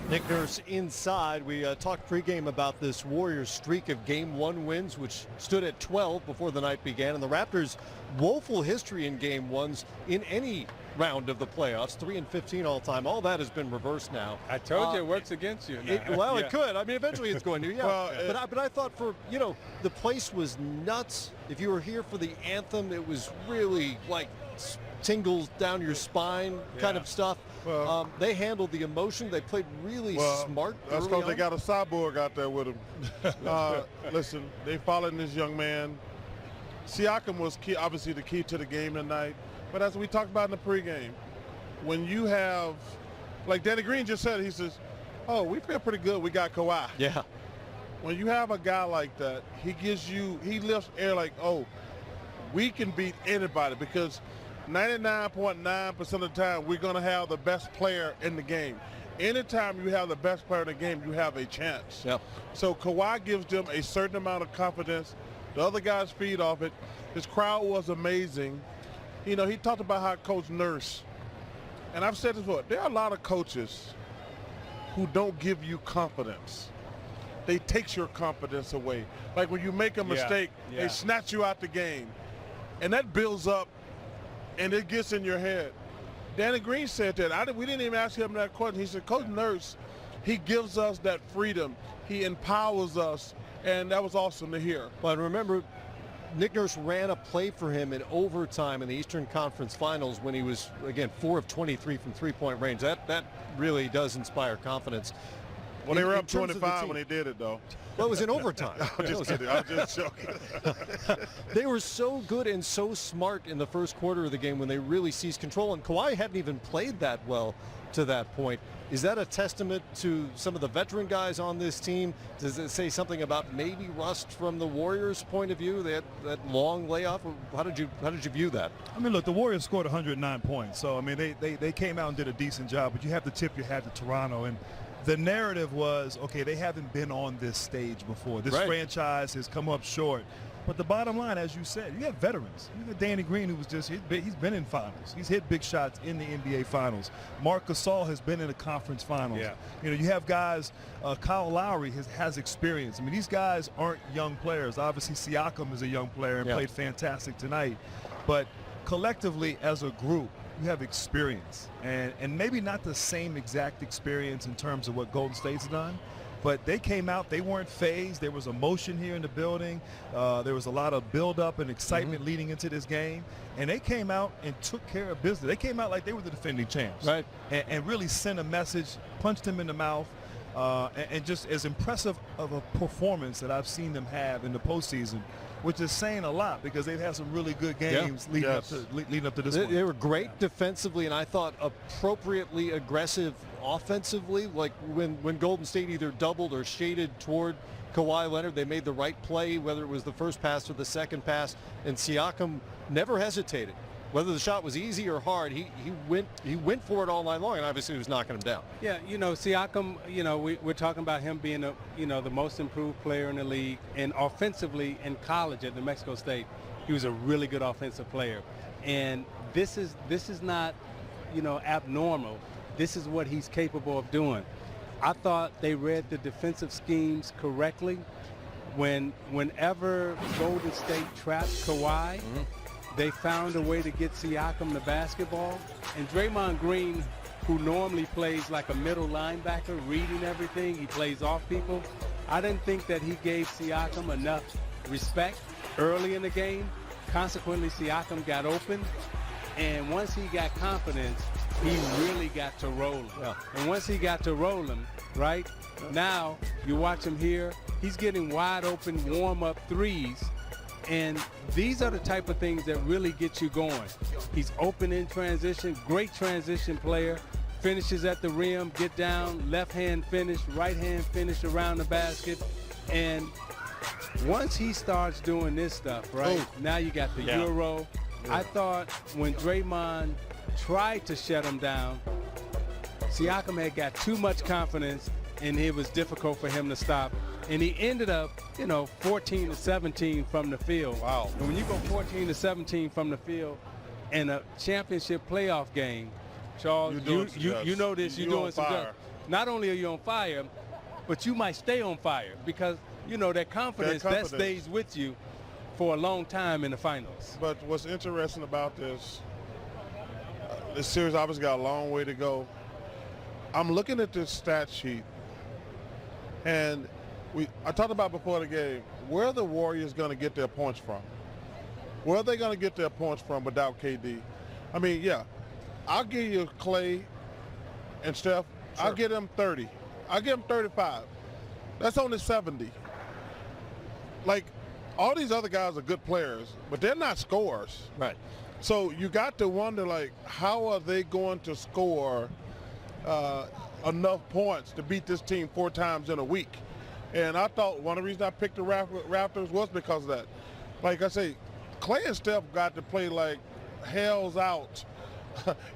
Nick Nurse inside. We talked pregame about this Warriors streak of Game 1 wins, which stood at 12 before the night began. And the Raptors' woeful history in Game 1s in any round of the playoffs, 3-15 all time. All that has been reversed now. I told you it works against you now. It could. I mean, eventually it's going to, yeah. Well, but I thought the place was nuts. If you were here for the anthem, it was really like tingles down your spine kind of stuff. Well, they handled the emotion. They played really smart. That's because they got a cyborg out there with them. Listen, they followed this young man. Siakam was obviously the key to the game tonight. But as we talked about in the pregame, when you have, like Danny Green just said, he says, "Oh, we feel pretty good. We got Kawhi." Yeah. When you have a guy like that, he lifts air like, "Oh, we can beat anybody," because 99.9% of the time, we're going to have the best player in the game. Anytime you have the best player in the game, you have a chance. Yep. So Kawhi gives them a certain amount of confidence. The other guys feed off it. His crowd was amazing. You know, he talked about how Coach Nurse, and I've said this before, there are a lot of coaches who don't give you confidence. They take your confidence away. Like when you make a mistake, they snatch you out the game. And that builds up, and it gets in your head. Danny Green said that. We didn't even ask him that question. He said, Coach Nurse, he gives us that freedom. He empowers us, and that was awesome to hear. But remember, Nick Nurse ran a play for him in overtime in the Eastern Conference Finals when he was, again, 4 of 23 from three-point range. That really does inspire confidence. Well, they were up 25 when they did it, though. Well, it was in overtime. I'm just kidding. I'm just joking. They were so good and so smart in the first quarter of the game when they really seized control. And Kawhi hadn't even played that well to that point. Is that a testament to some of the veteran guys on this team? Does it say something about maybe rust from the Warriors' point of view? That long layoff. How did you view that? I mean, look, the Warriors scored 109 points. So I mean, they came out and did a decent job. But you have to tip your hat to Toronto. And the narrative was, okay, they haven't been on this stage before. This franchise has come up short. But the bottom line, as you said, you have veterans. You got Danny Green, who was he's been in finals. He's hit big shots in the NBA finals. Marc Gasol has been in the conference finals. Yeah. You know, you have guys, Kyle Lowry has experience. I mean, these guys aren't young players. Obviously, Siakam is a young player and played fantastic tonight. But collectively, as a group, you have experience. And maybe not the same exact experience in terms of what Golden State's done. But they came out, they weren't phased. There was emotion here in the building. There was a lot of build-up and excitement leading into this game. And they came out and took care of business. They came out like they were the defending champs. Right. And really sent a message, punched him in the mouth, and just as impressive of a performance that I've seen them have in the postseason, which is saying a lot because they've had some really good games leading up to this one. They were great defensively, and I thought appropriately aggressive offensively. Like when Golden State either doubled or shaded toward Kawhi Leonard, they made the right play, whether it was the first pass or the second pass, and Siakam never hesitated. Whether the shot was easy or hard, he went for it all night long, and obviously he was knocking him down. Yeah, you know, Siakam, you know, we're talking about him being the most improved player in the league, and offensively in college at New Mexico State, he was a really good offensive player. And this is not, abnormal. This is what he's capable of doing. I thought they read the defensive schemes correctly. Whenever Golden State trapped Kawhi, they found a way to get Siakam the basketball. And Draymond Green, who normally plays like a middle linebacker, reading everything, he plays off people. I didn't think that he gave Siakam enough respect early in the game. Consequently, Siakam got open. And once he got confidence, he really got to roll him. Yeah. And once he got to roll him, right, now you watch him here, he's getting wide open warm-up threes. And these are the type of things that really get you going. He's open in transition, great transition player, finishes at the rim, get down, left hand finish, right hand finish around the basket. And once he starts doing this stuff, right, now you got the Euro. I thought when Draymond tried to shut him down, Siakam had got too much confidence and it was difficult for him to stop. And he ended up, 14 to 17 from the field. Wow. And when you go 14 to 17 from the field in a championship playoff game, Charles, you know this, you're doing some stuff. not only are you on fire, but you might stay on fire because, you know, that confidence that stays with you for a long time in the finals. But what's interesting about this series obviously got a long way to go. I'm looking at this stat sheet, and I talked about before the game, where are the Warriors going to get their points from? Where are they going to get their points from without KD? I mean, yeah, I'll give you Clay and Steph. Sure. I'll give them 30. I'll give them 35. That's only 70. Like, all these other guys are good players, but they're not scorers. Right. So you got to wonder, like, how are they going to score enough points to beat this team 4 times in a week? And I thought one of the reasons I picked the Raptors was because of that. Like I say, Clay and Steph got to play like hell's out.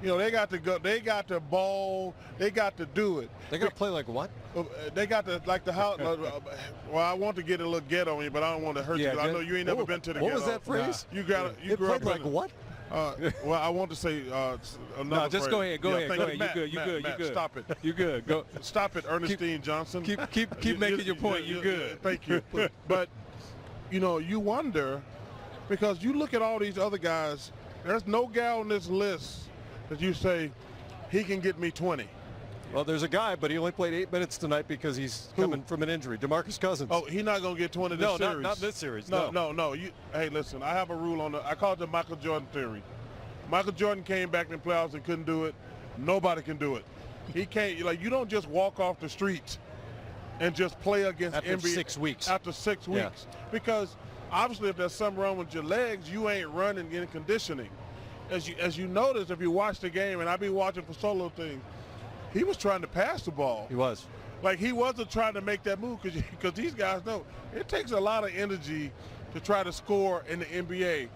You know, they got to go. They got to ball. They got to do it. They got to play like what? They got to like the house. Well, I want to get a little ghetto on you, but I don't want to hurt you. I know you ain't never been to the ghetto. What was that phrase? You got to. You grew played up like what? Well, I want to say another No, just phrase. go ahead. Go ahead. Matt, You good. Matt, stop it. You good. Go. Stop it, Ernestine Johnson. Keep making your point. You good. Thank you. But, you know, you wonder, because you look at all these other guys, there's no guy on this list that you say, he can get me 20. Well, there's a guy, but he only played 8 minutes tonight because he's coming from an injury. DeMarcus Cousins. Oh, he's not going to get 20 this series. No, not this series. No. Hey, listen, I have a rule on I call it the Michael Jordan theory. Michael Jordan came back in the playoffs and couldn't do it. Nobody can do it. He can't. Like, you don't just walk off the street and just play against after NBA 6 weeks. After 6 weeks, because obviously if there's something wrong with your legs, you ain't running in conditioning. As you notice, if you watch the game, and I be watching for solo things, he was trying to pass the ball. He was. Like, he wasn't trying to make that move because these guys know it takes a lot of energy to try to score in the NBA.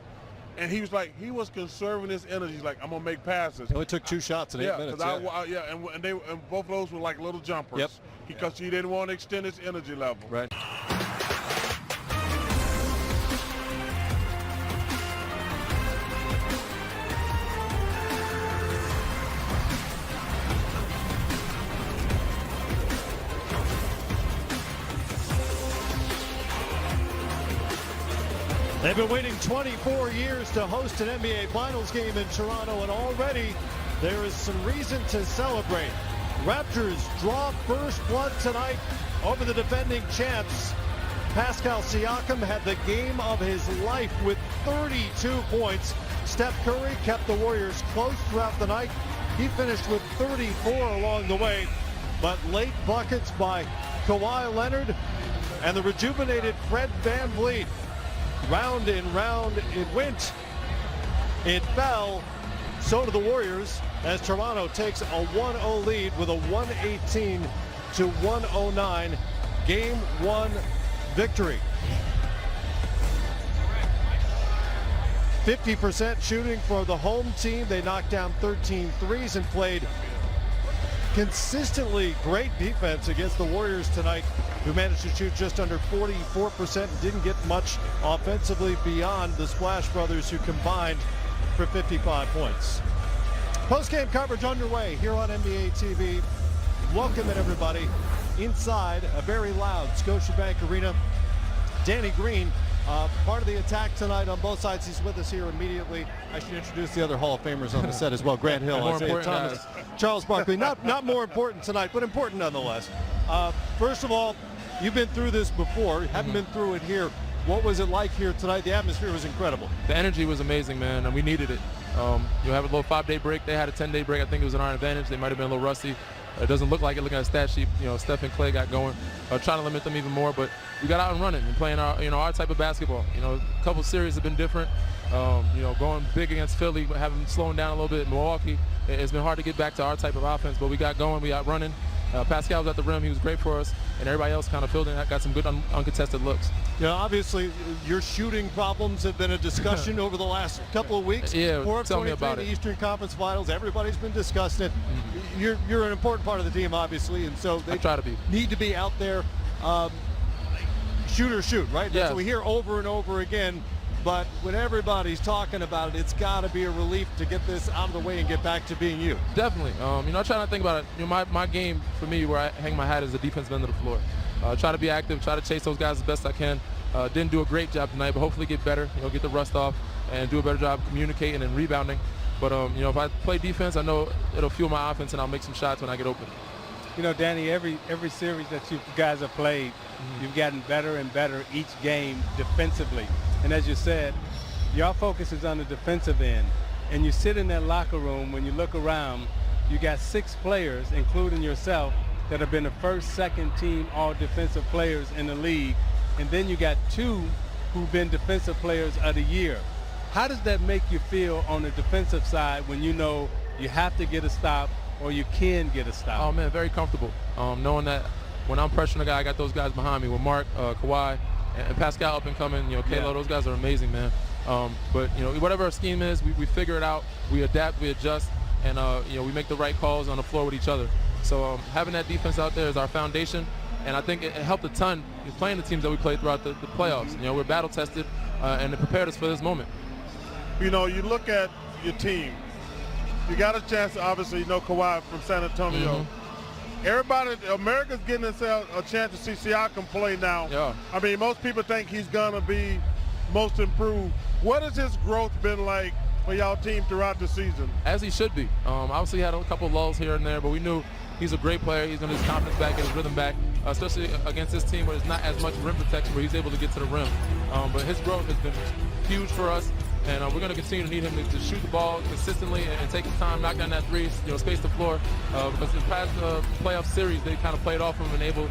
And he was conserving his energy. Like, I'm gonna make passes. He only took 2 shots in 8 minutes. And both of those were like little jumpers. Yep. Because he didn't want to extend his energy level. Right. They've been waiting 24 years to host an NBA Finals game in Toronto, and already there is some reason to celebrate. Raptors draw first blood tonight over the defending champs. Pascal Siakam had the game of his life with 32 points. Steph Curry kept the Warriors close throughout the night. He finished with 34 along the way, but late buckets by Kawhi Leonard and the rejuvenated Fred VanVleet. Round and round it went. It fell. So do the Warriors as Toronto takes a 1-0 lead with a 118-109 Game 1 victory. 50% shooting for the home team. They knocked down 13 threes and played consistently great defense against the Warriors tonight, who managed to shoot just under 44% and didn't get much offensively beyond the Splash Brothers, who combined for 55 points. Post-game coverage underway here on NBA TV. Welcome everybody inside a very loud Scotiabank Arena. Danny Green, part of the attack tonight on both sides. He's with us here immediately. I should introduce the other Hall of Famers on the set as well. Grant Hill, Isaiah Thomas, Charles Barkley. Not more important tonight, but important nonetheless. First of all, you've been through this before. Haven't been through it here. What was it like here tonight? The atmosphere was incredible. The energy was amazing, man, and we needed it. You have a little 5-day break. They had a 10-day break. I think it was an our advantage. They might have been a little rusty. It doesn't look like it looking at the stat sheet. You know, Steph and Clay got going, trying to limit them even more, but we got out and running and playing our type of basketball. You know, a couple series have been different. Going big against Philly, having slowing down a little bit in Milwaukee. It's been hard to get back to our type of offense, but we got going, we got running. Pascal was at the rim, he was great for us, and everybody else kind of filled in, got some good uncontested looks. You know, obviously, your shooting problems have been a discussion over the last couple of weeks. Yeah, 4 of tell me 23 about in it. the Eastern Conference Finals. Everybody's been discussing it. Mm-hmm. You're an important part of the team, obviously, and so they try to be. Need to be out there. Shoot or shoot, right? Yeah. That's what we hear over and over again. But when everybody's talking about it, it's got to be a relief to get this out of the way and get back to being you. Definitely. I try not to think about it. My game for me, where I hang my hat, is the defensive end of the floor. Try to be active, try to chase those guys as best I can. Didn't do a great job tonight, but hopefully get better. Get the rust off and do a better job communicating and rebounding. But if I play defense, I know it'll fuel my offense, and I'll make some shots when I get open. Danny, every series that you guys have played, you've gotten better and better each game defensively. And as you said, your focus is on the defensive end. And you sit in that locker room, when you look around, you got 6 players, including yourself, that have been the first, second team all defensive players in the league. And then you got 2 who've been defensive players of the year. How does that make you feel on the defensive side when you know you have to get a stop or you can get a stop? Oh, man, very comfortable. Knowing that when I'm pressuring a guy, I got those guys behind me with Mark, Kawhi, and Pascal up and coming. Kalo, those guys are amazing, man. But whatever our scheme is, we figure it out. We adapt, we adjust, and we make the right calls on the floor with each other. So having that defense out there is our foundation, and I think it helped a ton playing the teams that we played throughout the playoffs. We're battle tested, and it prepared us for this moment. You look at your team. You got a chance, obviously, Kawhi from San Antonio. Mm-hmm. Everybody, America's getting themselves a chance to see Siakam play now. Yeah. I mean, most people think he's going to be most improved. What has his growth been like for y'all team throughout the season? As he should be. Obviously had a couple lulls here and there, but we knew he's a great player. He's going to get his confidence back, get his rhythm back, especially against this team where there's not as much rim protection, where he's able to get to the rim. But his growth has been huge for us. And we're going to continue to need him to shoot the ball consistently and take his time, knock down that three, space the floor. Because in past playoff series, they kind of played off him and able,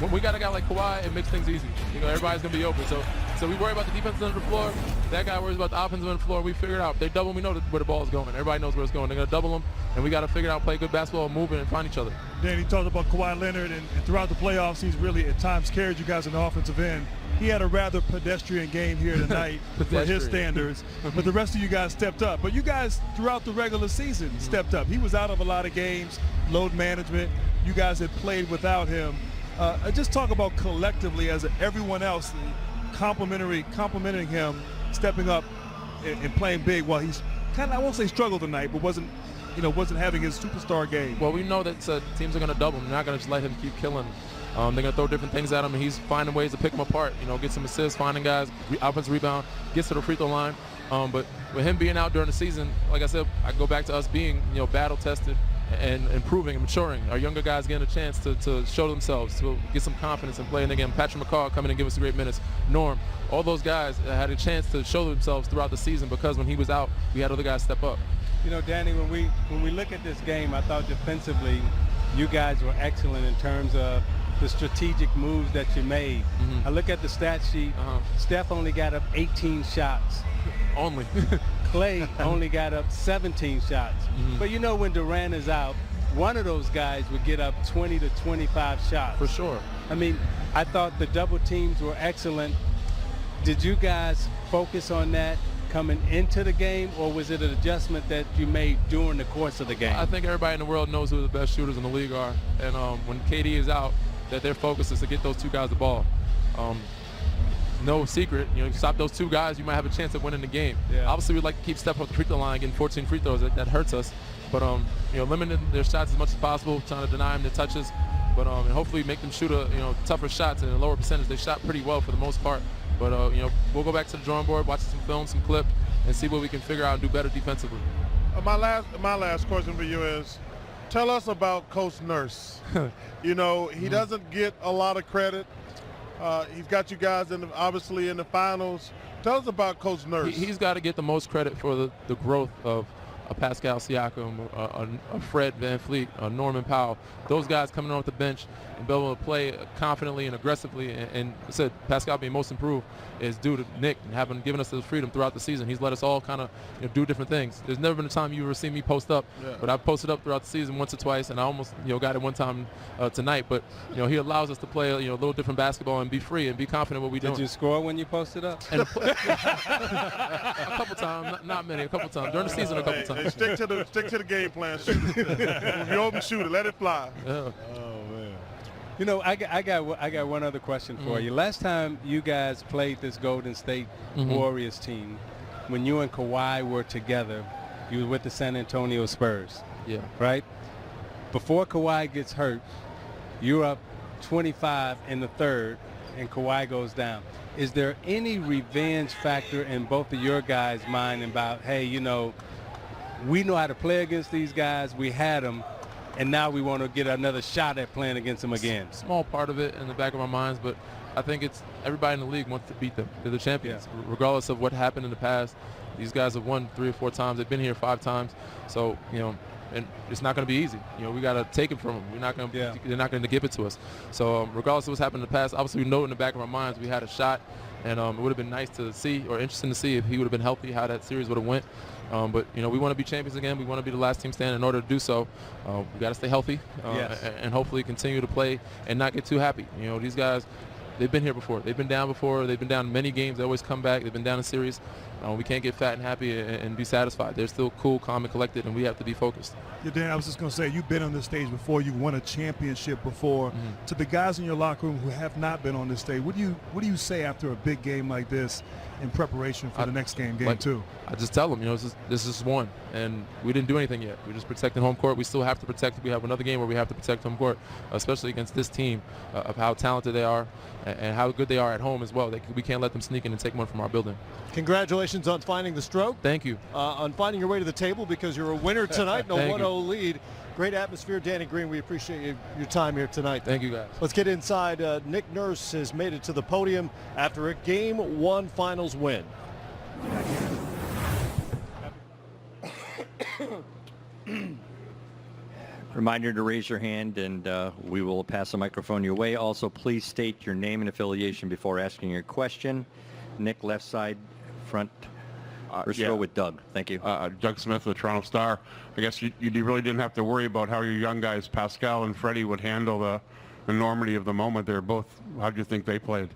when we got a guy like Kawhi, it makes things easy. Everybody's going to be open. So we worry about the defensive end of the floor. That guy worries about the offensive end of the floor. We figure it out. They double him, we know where the ball is going. Everybody knows where it's going. They're going to double him, and we got to figure it out, play good basketball, move it, and find each other. Dan, you talked about Kawhi Leonard, and throughout the playoffs, he's really at times carried you guys on the offensive end. He had a rather pedestrian game here tonight for his standards, but the rest of you guys stepped up. But you guys, throughout the regular season, stepped up. He was out of a lot of games, load management. You guys had played without him. Just talk about collectively as everyone else complimenting him, stepping up and playing big while he's kind of, I won't say struggled tonight, but wasn't having his superstar game. Well, we know that teams are going to double him. They're not going to just let him keep killing. They're going to throw different things at him, and he's finding ways to pick them apart. Get some assists, finding guys, offensive rebound, gets to the free throw line. But with him being out during the season, like I said, I go back to us being, battle tested and improving and maturing. Our younger guys getting a chance to show themselves, to get some confidence and playing again. Patrick McCaw coming and give us great minutes. Norm, all those guys had a chance to show themselves throughout the season because when he was out, we had other guys step up. Danny, when we look at this game, I thought defensively you guys were excellent in terms of the strategic moves that you made. I look at the stat sheet. Steph only got up 18 shots. Only. Clay only got up 17 shots. But when Durant is out, one of those guys would get up 20 to 25 shots. For sure. I mean, I thought the double teams were excellent. Did you guys focus on that coming into the game, or was it an adjustment that you made during the course of the game? I think everybody in the world knows who the best shooters in the league are. And when KD is out, that their focus is to get those two guys the ball. No secret, you stop those two guys, you might have a chance at winning the game. Yeah. Obviously, we'd like to keep Steph off the free throw line, getting 14 free throws. That hurts us. But limiting their shots as much as possible, trying to deny them the touches. But and hopefully make them shoot tougher shots and a lower percentage. They shot pretty well for the most part. But we'll go back to the drawing board, watch some film, some clip, and see what we can figure out and do better defensively. My last question for you is, tell us about Coach Nurse. He doesn't get a lot of credit. He's got you guys obviously in the finals. Tell us about Coach Nurse. He's got to get the most credit for the growth of a Pascal Siakam, a Fred VanVleet, a Norman Powell. Those guys coming off the bench and be able to play confidently and aggressively. And I said Pascal being most improved is due to Nick and given us the freedom throughout the season. He's let us all kind of do different things. There's never been a time you ever seen me post up, but I've posted up throughout the season once or twice, and I almost got it one time tonight. But he allows us to play a little different basketball and be free and be confident what we do. Did you score when you posted up? And a couple times, not many, a couple times during the season, a couple times. Hey, stick to the game plan. Shoot it. If you open, shoot it. Let it fly. Yeah. Oh man. You know, I got one other question for you. Last time you guys played this Golden State Warriors team, when you and Kawhi were together, you were with the San Antonio Spurs. Yeah. Right? Before Kawhi gets hurt, you're up 25 in the third, and Kawhi goes down. Is there any revenge factor in both of your guys' mind about, hey, you know, we know how to play against these guys, we had them, and now we want to get another shot at playing against them again? Small part of it in the back of our minds, but I think it's everybody in the league wants to beat them. They're the champions, regardless of what happened in the past. These guys have won 3 or 4 times. They've been here 5 times. So, you know, and it's not going to be easy. You know, we got to take it from them. We're not going to. They're not going to give it to us. So, regardless of what's happened in the past, obviously we know in the back of our minds we had a shot, and it would have been nice to see, or interesting to see, if he would have been healthy, how that series would have went. But you know, we want to be champions again. We want to be the last team standing. In order to do so, we got to stay healthy and hopefully continue to play and not get too happy. You know, these guys, they've been here before. They've been down before. They've been down in many games. They always come back. They've been down in series. We can't get fat and happy and be satisfied. They're still cool, calm, and collected, and we have to be focused. Yeah, Dan, I was just going to say, you've been on this stage before. You've won a championship before. To the guys in your locker room who have not been on this stage, what do you say after a big game like this in preparation for the next game, game 2? I just tell them, you know, this is one, and we didn't do anything yet. We're just protecting home court. We still have to protect. We have another game where we have to protect home court, especially against this team, of how talented they are and how good they are at home as well. We can't let them sneak in and take one from our building. Congratulations on finding the stroke. Thank you. On finding your way to the table, because you're a winner tonight in a 1-0 lead. Great atmosphere. Danny Green, we appreciate your time here tonight. Thank you, guys. Let's get inside. Nick Nurse has made it to the podium after a Game 1 finals win. Reminder to raise your hand, and we will pass the microphone your way. Also, please state your name and affiliation before asking your question. Nick, left side, front. First row with Doug. Thank you. Doug Smith with the Toronto Star. I guess you really didn't have to worry about how your young guys, Pascal and Freddie, would handle the enormity of the moment. They're both, how do you think they played?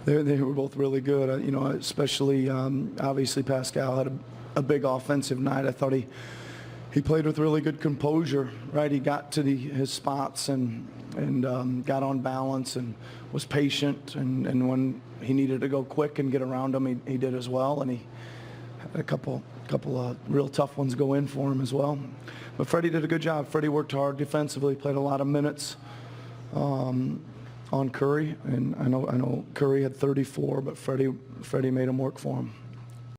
They were both really good. You know, especially obviously Pascal had a big offensive night. I thought he played with really good composure. Right, he got to his spots and got on balance and was patient. And when he needed to go quick and get around him, he did as well. And he had a couple of real tough ones go in for him as well. But Freddie did a good job. Freddie worked hard defensively, played a lot of minutes on Curry, and I know Curry had 34, but Freddie made him work for him.